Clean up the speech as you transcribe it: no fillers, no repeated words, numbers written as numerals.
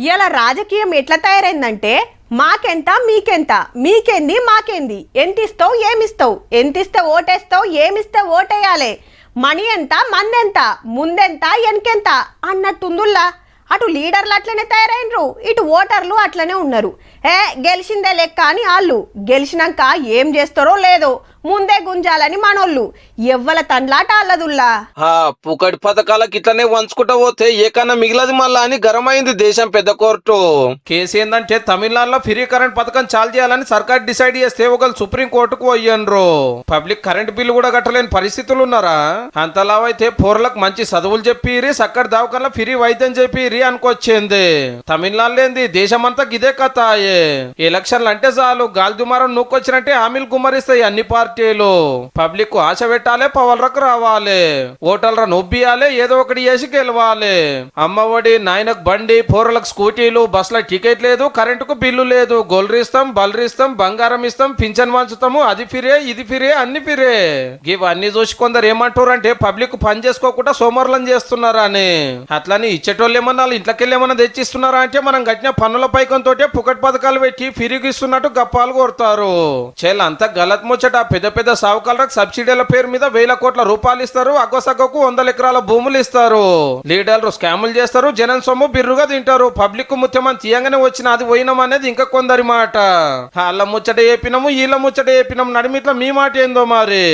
ఇలా రాజకీయం ఎట్లా తయారైందంటే మాకెంత మీకెంత, మీకేంది మాకేంది, ఎంతిస్తావు ఏమిస్తావు, ఎంతిస్తే ఓటేస్తావు ఏమిస్తే ఓటేయాలి, మనీ ఎంత మందెంత, ముందెంత వెనకెంత అన్నట్టుందుల్లా. అటు లీడర్లు అట్లనే తయారైనరు, ఇటు ఓటర్లు అట్లనే ఉన్నారు. గెలిచిందే లెక్క అని వాళ్ళు గెలిచినాక ఏం చేస్తారో లేదో ముందే గుంజాలని మనోళ్ళు ఎవ్వల తండ్లాట అల్లదుల్లా. పుకటి పథకాలకి ఇట్లనే వంచుకుంటా పోతే ఏకన్నా మిగిలది మళ్ళా అని గరమైంది దేశం పెద్ద కోర్టు. కేసు ఏందంటే తమిళనాడులో ఫ్రీ కరెంట్ పథకం చాలు చేయాలని సర్కార్ డిసైడ్ చేస్తే ఒకళ్ళు సుప్రీం కోర్టుకు పోయినరు. పబ్లిక్ కరెంట్ బిల్లు కూడా కట్టలేని పరిస్థితులు ఉన్నారా? అంతలావైతే పోర్లకు మంచి చదువులు చెప్పిరి, సక్కడి దవాఖానలో ఫ్రీ వైద్యం చెప్పిరి అనుకొచ్చింది. తమిళనాడులో ఏంది దేశమంతా గిదే కథ. ఎలక్షన్లు అంటే చాలు గాలి దుమారం నూకొచ్చినట్టే హామీలు గుమ్మరిస్తాయి అన్ని పార్టీలు. పబ్లిక్ ఆశ పెట్టాలి, పవర్లకు రావాలి, ఓటర్ల నొబ్బియాలి, ఏదో ఒకటి చేసి గెలవాలి. అమ్మఒడి, నాయనకు బండి, పోరలకు స్కూటీలు, బస్సుల టికెట్ లేదు, కరెంటుకు బిల్లు లేదు, గొల్రిస్తాం బలరిస్తాం, బంగారం ఇస్తాం, పింఛన్ వంచుతాము, అది ఫిరే ఇది ఫిరే అన్ని ఫిరే. ఇవన్నీ చూసి కొందరు ఏమంటారు అంటే పబ్లిక్ పని చేసుకోకుండా సోమరులను చేస్తున్నారా అని. అట్లని ఇచ్చేటోళ్ళు ఏమన్నా ఇంట్లోకెళ్ళి ఏమన్నా తెచ్చిస్తున్నారా అంటే మనం కట్టిన పన్నుల పైకంతో పుకట్ పథకాలు పెట్టి ఫిరిగిస్తున్నట్టు గప్పాలు కొడతారు. అంతా గలత్ ముచ్చట. పెద్ద పెద్ద సావుకాలకు సబ్సిడీల పేరు మీద 1000 కోట్ల రూపాయలు ఇస్తారు, అగ్గసగ్గకు 100 ఎకరాల భూములు ఇస్తారు. లీడర్లు స్కాములు చేస్తారు, జనం సొమ్ము బిర్రుగా తింటారు. పబ్లిక్ ముత్యమని తీయంగానే వచ్చిన అది పోయినాం అనేది ఇంకా కొందరి మాట. వాళ్ళ ముచ్చట చెప్పినాము, వీళ్ళ ముచ్చట చెప్పినాము, నడిమిట్ల మీ మాట ఏందో మరి.